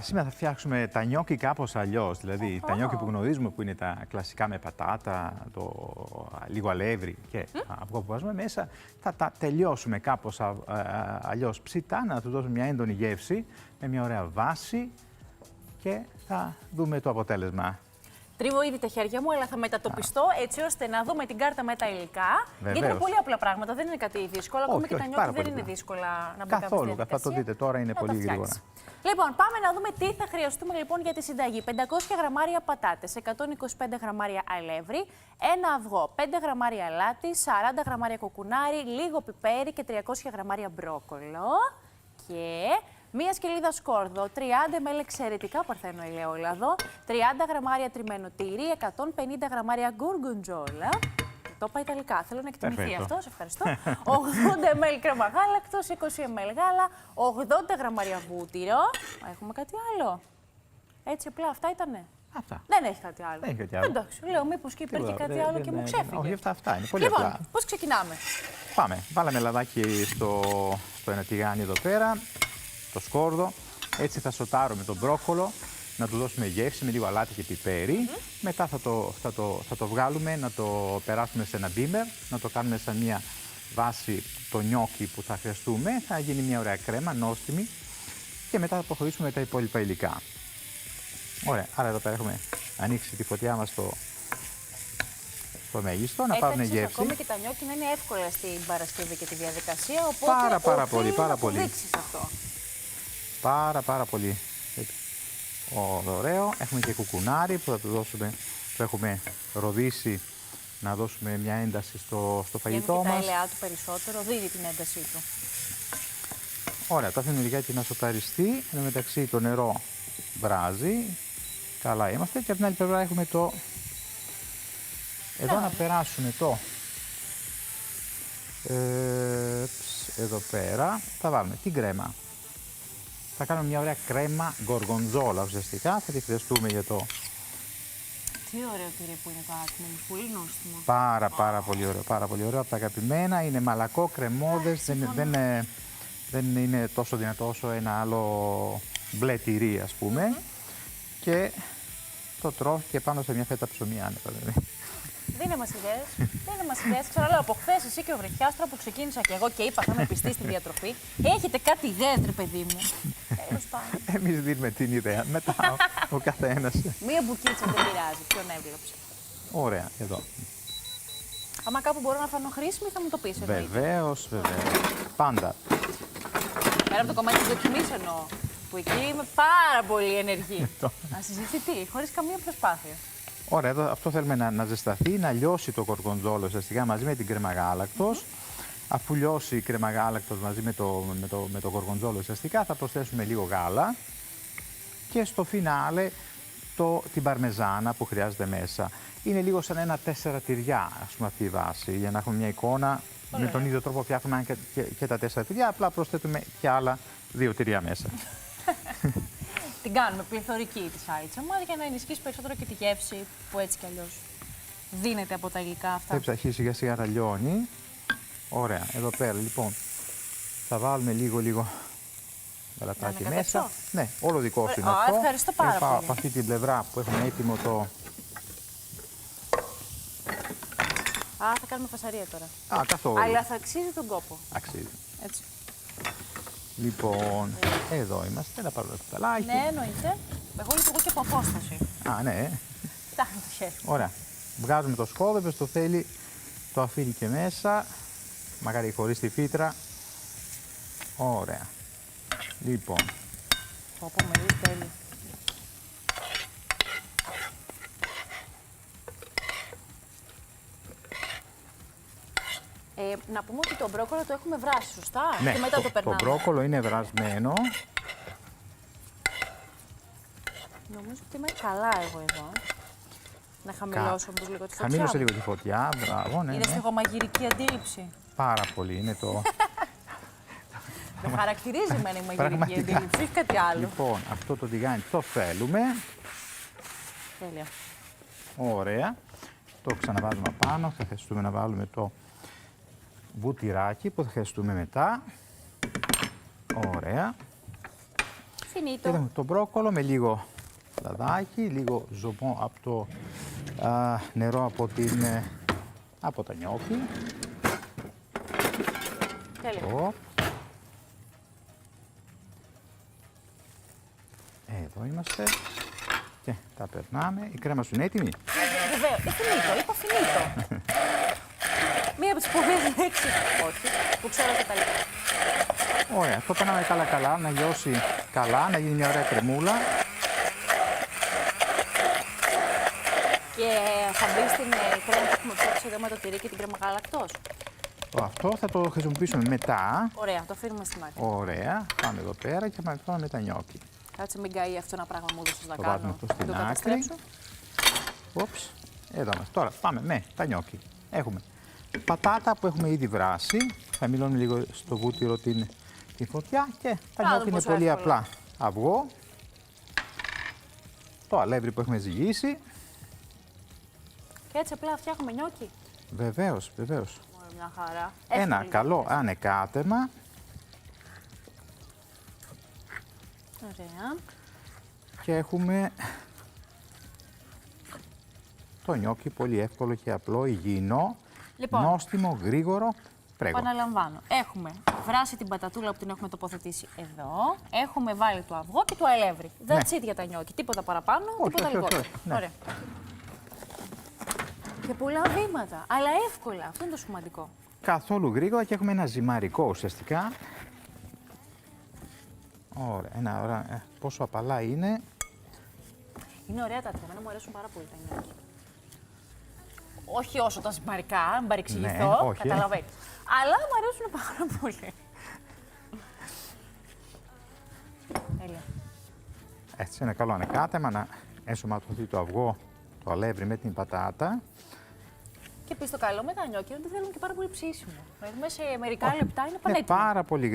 Σήμερα θα φτιάξουμε τα νιόκι κάπως αλλιώς. Δηλαδή, τα νιόκι που γνωρίζουμε, που είναι τα κλασικά με πατάτα, λίγο αλεύρι και αυγό που βάζουμε μέσα, θα τα τελειώσουμε κάπως αλλιώς ψητά, να τους δώσουμε μια έντονη γεύση, με μια ωραία βάση και θα δούμε το αποτέλεσμα. Τρίβω ήδη τα χέρια μου, αλλά θα μετατοπιστώ έτσι ώστε να δούμε την κάρτα με τα υλικά. Βεβαίως. Γιατί είναι πολύ απλά πράγματα, δεν είναι κάτι δύσκολο. Ακόμη και τα νιόκι δεν είναι δύσκολα να μπει καθόλου. Θα το δείτε τώρα, είναι πολύ γρήγορα. Λοιπόν, πάμε να δούμε τι θα χρειαστούμε λοιπόν για τη συνταγή. 500 γραμμάρια πατάτες, 125 γραμμάρια αλεύρι, ένα αυγό, 5 γραμμάρια αλάτι, 40 γραμμάρια κοκουνάρι, λίγο πιπέρι και 300 γραμμάρια μπρόκολο. Και μία σκελίδα σκόρδο, 30 ml εξαιρετικά παρθένο ελαιόλαδο, 30 γραμμάρια τριμμένο τύρι, 150 γραμμάρια γκουργκουντζόλα. Το είπα ιταλικά, θέλω να εκτιμηθεί αυτό, σε ευχαριστώ. 80 ml κρέμα γάλακτος, 20 ml γάλα, 80 γραμμάρια βούτυρο. Έχουμε κάτι άλλο? Έτσι απλά αυτά ήτανε? Αυτά. Δεν έχει κάτι άλλο. Δεν έχει κάτι άλλο. Εντάξει, λέω μήπως και υπήρχε κάτι άλλο και μου ξέφυγε. Όχι, αυτά είναι πολύ λοιπόν, απλά. πώς ξεκινάμε? Πάμε. Βάλαμε λαδάκι στο ένα τηγάνι εδώ πέρα, το σκόρδο. Έτσι θα σοτάρουμε τον μπρόκολο, να του δώσουμε γεύση με λίγο αλάτι και πιπέρι. Μετά θα το βγάλουμε, να το περάσουμε σε ένα μπίμερ, να το κάνουμε σαν μια βάση το νιόκι που θα χρειαστούμε. Θα γίνει μια ωραία κρέμα, νόστιμη. Και μετά θα προχωρήσουμε με τα υπόλοιπα υλικά. Ωραία, άρα εδώ πέρα έχουμε ανοίξει τη φωτιά μας στο μέγιστο, να πάρουν γεύση. Ακόμη και τα νιόκι να είναι εύκολα στην Παρασκευή και τη διαδικασία, οπότε πάρα πολύ. το δείξεις αυτό. Πάρα πολύ. Ωραίο. Έχουμε και κουκουνάρι που θα του δώσουμε, το έχουμε ροδίσει, να δώσουμε μια ένταση στο φαγητό μας. Και τα ελαιά του περισσότερο, δίνει την έντασή του. Ωραία, το αφήνουμε λιγάκι να σοταριστεί. Εν τω μεταξύ το νερό βράζει. Καλά είμαστε. Και από την άλλη πλευρά έχουμε το... Εδώ να περάσουμε το... εδώ πέρα θα βάλουμε την κρέμα. Θα κάνουμε μια ωραία κρέμα γκοργοντζόλα ουσιαστικά. Θα τη χρειαστούμε για το... Τι ωραίο τυρί που είναι το άτιμο, πολύ νόστιμο. Πάρα πολύ ωραίο, πάρα πολύ ωραίο. Από τα αγαπημένα, είναι μαλακό, κρεμώδες, δεν είναι τόσο δυνατό όσο ένα άλλο μπλε τυρί, ας πούμε. Και το τρώω και πάνω σε μια φέτα ψωμί άνετα. Δίνε μας ιδέες. Ξαναλέω, από χθες εσύ και ο Βρεχιάστρα που ξεκίνησα και εγώ και είπα θα με πιστεί στη διατροφή. Έχετε κάτι ιδέα, τρε παιδί μου? Τέλος πάντων. Εμείς δίνουμε την ιδέα, μετά ο καθένας. Μία μπουκίτσα δεν πειράζει, ποιον έβλεψε. Ωραία, εδώ. Άμα κάπου μπορώ να φανώ χρήσιμη θα μου το πεις. Βεβαίως. Πάντα. Πέρα από το κομμάτι της δοκιμής εννοώ, που εκεί είμαι πάρα πολύ ενεργή. Να συζητηθεί, χωρίς καμία προσπάθεια. Ωραία, εδώ, αυτό θέλουμε να ζεσταθεί, να λιώσει το κορκοντζόλο ουσιαστικά μαζί με την κρέμα γάλακτος. Αφού λιώσει η κρέμα γάλακτος μαζί με το κορκοντζόλο ουσιαστικά, θα προσθέσουμε λίγο γάλα και στο φινάλε την παρμεζάνα που χρειάζεται μέσα. Είναι λίγο σαν ένα 4 τυριά, ας πούμε, αυτή η βάση, για να έχουμε μια εικόνα. Με τον ίδιο τρόπο φτιάχνουμε και τα 4 τυριά, απλά προσθέτουμε και άλλα 2 τυριά μέσα. Την κάνουμε πληθωρική τη σάλτσα μας για να ενισχύσει περισσότερο και τη γεύση που έτσι κι αλλιώς δίνεται από τα υλικά αυτά. Θα αρχίσει σιγά σιγά να λιώνει. Ωραία, εδώ πέρα λοιπόν θα βάλουμε λίγο γαλατάκι μέσα. Ναι, όλο δικό σου είναι αυτό. Ευχαριστώ πάρα πολύ. Από αυτή την πλευρά που έχουμε έτοιμο το... Θα κάνουμε φασαρία τώρα. Καθόλου. Αλλά θα αξίζει τον κόπο. Αξίζει. Έτσι. Λοιπόν, εδώ είμαστε, να πάρουμε το κουταλάκι. Ναι, εννοείται. Εγώ λειτουργώ και από απόσταση. Ναι. Φτάνει το χέρι. Ωραία. Βγάζουμε το σκόδο, ποιος το θέλει, το αφήνει και μέσα. Μακάρι χωρίς τη φύτρα. Ωραία. Λοιπόν. Πω, με δεις τέλειο. Να πούμε ότι το μπρόκολο το έχουμε βράσει, σωστά? Ναι, και μετά το περνάμε. Το μπρόκολο είναι βρασμένο. Νομίζω ότι είμαι καλά εγώ εδώ. Να χαμηλώσω όμως λίγο τη φωτιά. Χαμήλωσε λίγο τη φωτιά, μπράβο, ναι. Είναι στιχομαγειρική αντίληψη. Πάρα πολύ, είναι το... Με χαρακτηρίζει εμένα η μαγειρική αντίληψη, όχι κάτι άλλο. Λοιπόν, αυτό το τηγάνι το θέλουμε. Τέλεια. Ωραία. Το ξαναβάζουμε πάνω, θα χρειαστούμε να βάλουμε το βούτυράκι που θα χρειαστούμε μετά. Ωραία. Φινίτο. Είδαμε το μπρόκολο με λίγο λαδάκι, λίγο ζομπό από το νερό από τα νιόκι. Τέλεια. Εδώ είμαστε και τα περνάμε. Η κρέμα σου είναι έτοιμη? Βεβαίως. Φινίτο, είπα φινίτο. Μία από τις σπουδαίες λέξεις, όχι, που ξέρω καταλήγω. Ωραία, το περνάμε καλά-καλά, να λιώσει καλά, να γίνει μια ωραία κρεμούλα. Και θα μπει στην κρέμα που έχουμε ψάξει εδώ με το τυρί και την κρέμα γάλακτος. Αυτό θα το χρησιμοποιήσουμε μετά. Ωραία, το αφήνουμε στην άκρη. Ωραία, πάμε εδώ πέρα και πάμε τώρα με τα νιόκι. Κάτσε μην καεί αυτό ένα πράγμα μου έδωσες να Το βάζουμε κάνω. αυτό Το στην άκρη. καταστρέψω. Όψ, εδώ είμαστε. Τώρα πάμε με τα νιόκι. Έχουμε πατάτα που έχουμε ήδη βράσει. Χαμηλώνουμε λίγο στο βούτυρο την φωτιά και τα Άλλο νιόκι είναι πόσο πολύ εύκολο. απλά. Αυγό, το αλεύρι που έχουμε ζυγίσει. Και έτσι απλά φτιάχνουμε νιόκι. Βεβαίως, βεβαίως. Ωραία, μια χαρά. Ένα Εύκολη καλό διαδικασία. ανεκάτεμα. Ωραία. Και έχουμε το νιόκι πολύ εύκολο και απλό, υγιεινό, Λοιπόν. νόστιμο, γρήγορο. Πρέγω. Επαναλαμβάνω. Έχουμε βράσει την πατατούλα που την έχουμε τοποθετήσει εδώ. Έχουμε βάλει το αυγό και το αλεύρι. Ναι. That's it για τα νιόκι. Τίποτα παραπάνω, τίποτα όχι, λιγότερο. όχι, ναι. Ωραία. Και πολλά βήματα, αλλά εύκολα. Αυτό είναι το σημαντικό. Καθόλου γρήγορα και έχουμε ένα ζυμαρικό ουσιαστικά. Ωραία, πόσο απαλά είναι. Είναι ωραία τα άτομα. Μου αρέσουν πάρα πολύ τα νιόκι. Όχι όσο τα ζυμαρικά, αν παρεξηγηθώ, Ναι, όχι. καταλαβαίνετε. Αλλά μου αρέσουν πάρα πολύ. Τέλεια. Έτσι, ένα καλό ανεκάτεμα να ενσωματωθεί το αυγό, το αλεύρι με την πατάτα. Και επίσης το καλό με τα νιόκι είναι ότι θέλουν και πάρα πολύ ψήσιμο. Δηλαδή μέσα σε μερικά λεπτά είναι Είναι πανέτοιμο. πάρα πολύ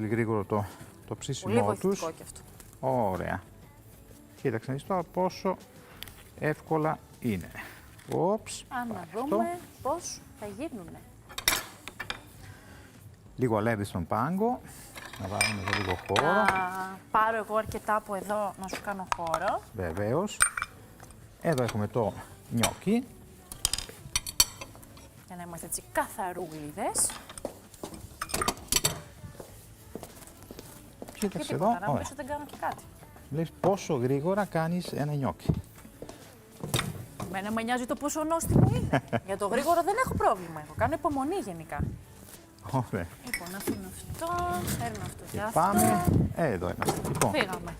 γρήγορο το Πολύ ψήσιμό τους. βοηθητικό και αυτό. Ωραία. Κοίταξε να δεις τώρα πόσο εύκολα είναι. Όψ, Αν να πάει αυτό. δούμε πώς θα γίνουνε. Λίγο αλεύρι στον πάγκο. Να βάλουμε εδώ λίγο χώρο. Να πάρω εγώ αρκετά από εδώ να σου κάνω χώρο. Βεβαίως. Εδώ έχουμε το νιόκι. Για να είμαστε έτσι καθαρούλιδες. Και Κοίταξε εδώ. τίποτα, να Ωραία. μην δεν κάνω και κάτι. Βλέπεις πόσο γρήγορα κάνεις ένα νιόκι. Εμένα με νοιάζει το πόσο νόστιμο είναι. Για το γρήγορο δεν έχω πρόβλημα. Εγώ κάνω υπομονή γενικά. Ωραία. Λοιπόν, αφήνω αυτό, παίρνω αυτό και Και αυτό. πάμε. Εδώ είμαστε. Λοιπόν, Φύγαμε.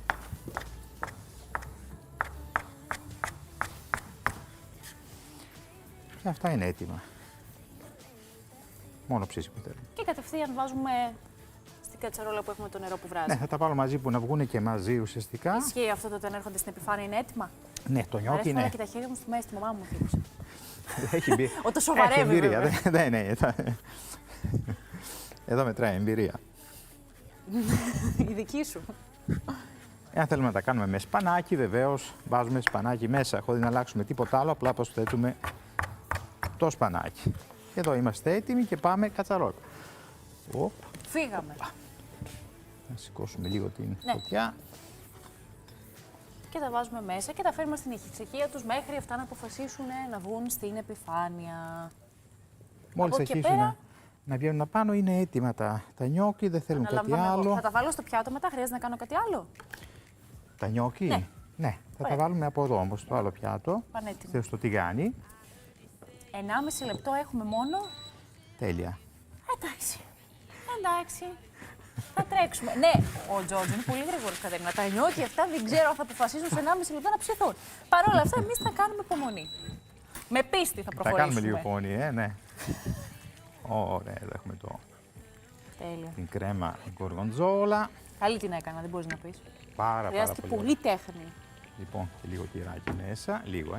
και αυτά είναι έτοιμα. Μόνο ψήσιμο θέλουμε. Και κατευθείαν βάζουμε στην κατσαρόλα που έχουμε το νερό που βράζει. Ναι, θα τα βάλω μαζί που να βγουν και μαζί ουσιαστικά. Ισχύει αυτό το όταν έρχονται στην επιφάνεια, είναι έτοιμα. Ναι, το Μ' νιόκι αρέσει να είναι. και τα χέρια μου στη μέση, τη μαμά μου θύμισε. Έχει μπει. Ότι το σοβαρεύει, Έχει εμπειρία. βέβαια. Ναι. Εδώ μετράει εμπειρία. Η δική σου. Εάν θέλουμε να τα κάνουμε με σπανάκι, βεβαίως βάζουμε σπανάκι μέσα χωρίς να αλλάξουμε τίποτα άλλο, απλά προσθέτουμε το σπανάκι. Και εδώ είμαστε έτοιμοι και πάμε κατσαρόλα. Οπ, Φύγαμε. να σηκώσουμε λίγο την Ναι. φωτιά. Και τα βάζουμε μέσα και τα φέρνουμε στην ησυχία τους μέχρι αυτά να αποφασίσουν να βγουν στην επιφάνεια. Μόλις Από εκεί αρχίσουν πέρα- να βγαίνουν απάνω, είναι έτοιμα τα νιόκι, δεν θέλουν κάτι Αναλαμβάνω εγώ. άλλο. Θα τα βάλω στο πιάτο μετά, χρειάζεται να κάνω κάτι άλλο. Τα νιόκι, Ναι. ναι, θα Ωραία. τα βάλουμε από εδώ όμως, στο άλλο πιάτο, Πανέτοιμο. στο τηγάνι. 1,5 λεπτό έχουμε μόνο. Τέλεια. Εντάξει. Θα τρέξουμε. Ναι, ο Τζόρτζ είναι πολύ γρήγορο, Κατερίνα. Τα νιόκι αυτά δεν ξέρω αν θα αποφασίσουν σε 1,5 λεπτό να ψηθούν. Παρ' όλα αυτά, εμείς θα κάνουμε υπομονή. Με πίστη θα Θα προχωρήσουμε. κάνουμε λίγο πόνι, ναι. Ωραία, εδώ έχουμε Τέλεια. την κρέμα γκοργοντζόλα. Καλή την έκανα, δεν μπορείς να πεις. Πάρα Χρειάστηκε πολύ. πολύ τέχνη. Λοιπόν, και λίγο τυράκι μέσα, λίγο,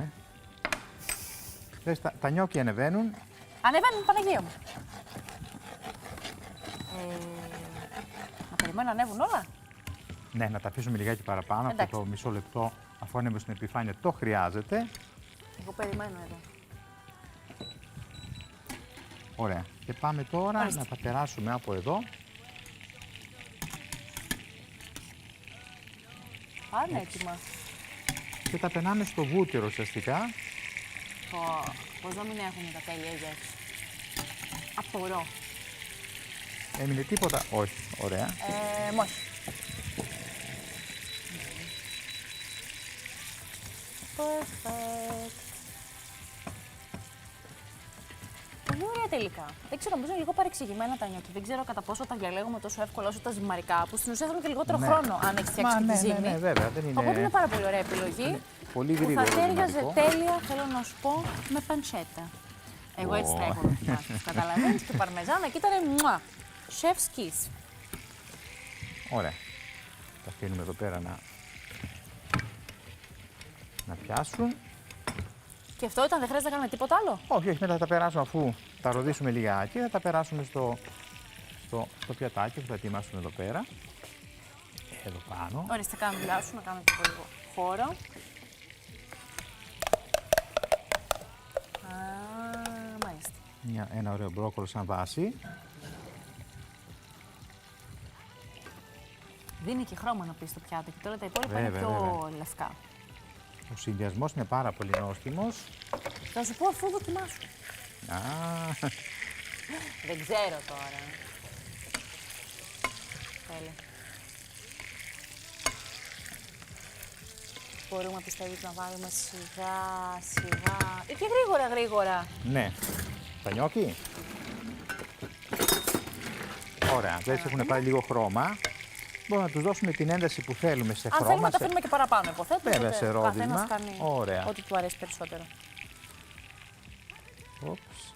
Λες, τα νιόκι ανεβαίνουν. Ανεβαίνουν, Παναγία μου. Να περιμένω να ανέβουν όλα. Ναι, να τα αφήσουμε λιγάκι παραπάνω, αυτό Εντάξει. το μισό λεπτό, αφού ανέβουν στην επιφάνεια, το χρειάζεται. Εγώ περιμένω εδώ. Ωραία. Και πάμε τώρα Ορίστε. να τα περάσουμε από εδώ. Πανέτοιμα. Και τα περνάμε στο βούτυρο ουσιαστικά. Πώς να μην έχουμε τα τέλεια γεύση. Απορώ. Έμεινε τίποτα. Όχι. Ωραία. Όχι. Perfect. Πολύ ωραία τελικά. Δεν ξέρω, νομίζω είναι λίγο παρεξηγημένα τα νιώθω. Δεν ξέρω κατά πόσο τα διαλέγουμε τόσο εύκολα όσο τα ζυμαρικά, που στην ουσία θέλουν και λιγότερο χρόνο αν έχει φτιάξει τη ζύμη. Ναι, βέβαια. Δεν είναι... Οπότε είναι πάρα πολύ ωραία επιλογή. Πολύ που γρήγορο. θα τέριαζε τέλεια, θέλω να σου πω, με πανσέτα. Εγώ έτσι θα έχω δοκιμάσει. Καταλαβαίνεις, και παρμεζάνα και ήταν μουά. Chef's kiss. Ωραία. Τα αφήνουμε εδώ πέρα να πιάσουν. Και αυτό ήταν, δεν χρειάζεται να κάνουμε τίποτα άλλο. Όχι, όχι, μετά θα τα περάσουμε αφού τα ροδίσουμε λιγάκι, θα τα περάσουμε στο πιατάκι που θα ετοιμάσουμε εδώ πέρα. Εδώ πάνω. Ορίστε, κάνω δουλειά σου, να κάνουμε και λίγο χώρο. Μάλιστα. Ένα ωραίο μπρόκολο σαν βάση. Δίνει και χρώμα να πει στο πιάτο και τώρα τα υπόλοιπα Βέβαια, είναι πιο βέβαια. λευκά. Ο συνδυασμός είναι πάρα πολύ νόστιμος. Θα σου πω αφού δοκιμάσου. Α, Δεν ξέρω τώρα. Τέλεια. Μπορούμε, πιστεύεις, να βάλουμε σιγά, σιγά ή και γρήγορα, γρήγορα. ναι. Τα νιόκι. Ωραία, έτσι έχουν πάρει λίγο χρώμα. Μπορούμε να τους δώσουμε την ένταση που θέλουμε σε Αν χρώμα. θέλουμε, τα αφήνουμε και παραπάνω, υποθέτω. Βέβαια, οπότε σε ο καθένας ρόδιμα. κάνει Ωραία. ό,τι του αρέσει περισσότερο. Οπς.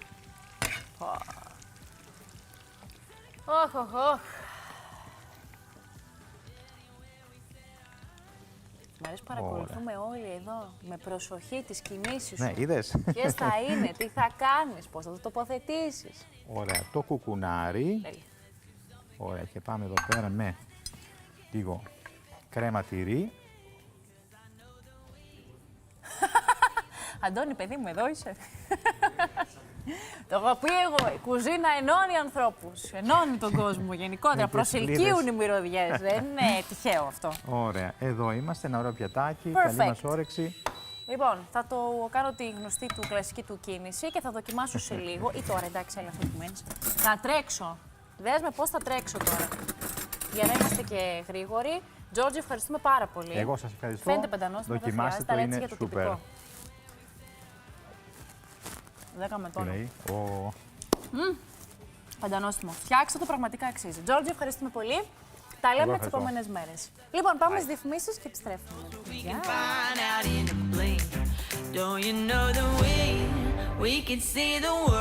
Οχ, οχ, οχ. Μ' αρέσει που παρακολουθούμε όλοι εδώ με προσοχή τις κινήσεις σου. Ναι, είδες. Ποιες θα είναι, τι θα κάνεις, πώς θα το τοποθετήσεις. Ωραία, το κουκουνάρι. Τέλεια. Ωραία, και πάμε εδώ πέρα με λίγο κρέμα τυρί. Αντώνη, παιδί μου, εδώ είσαι. Το έχω πει εγώ, η κουζίνα ενώνει ανθρώπους, ενώνει τον κόσμο γενικότερα, προσελκύουν οι μυρωδιές, δεν είναι τυχαίο αυτό. Ωραία, εδώ είμαστε, ένα ωραίο πιατάκι, Perfect. καλή μας όρεξη. Λοιπόν, θα το κάνω τη γνωστή του κλασική του κίνηση και θα δοκιμάσω σε λίγο, ή τώρα, εντάξει, έλα, αυτό που μένεις. Θα τρέξω. Δες με πώς θα τρέξω τώρα, για να είμαστε και γρήγοροι. Τζόρτζι, ευχαριστούμε πάρα πολύ. Εγώ σας ευχαριστώ. Φαίνεται πεντανόστιμο, δεν Δοκιμάστε χρειάζεται, το, αλλά έτσι είναι για το σούπερ. τυπικό. 10 με τόνο. Λέει, Παντανόστιμο. Φτιάξτε το, πραγματικά αξίζει. Τζόρτζι, ευχαριστούμε πολύ. Τα λέμε τις ευχαριστώ. επόμενες μέρες. Λοιπόν, πάμε στις διαφημίσεις και επιστρέφουμε. We Γεια. can find out in a blink. Don't you know that we can see the world?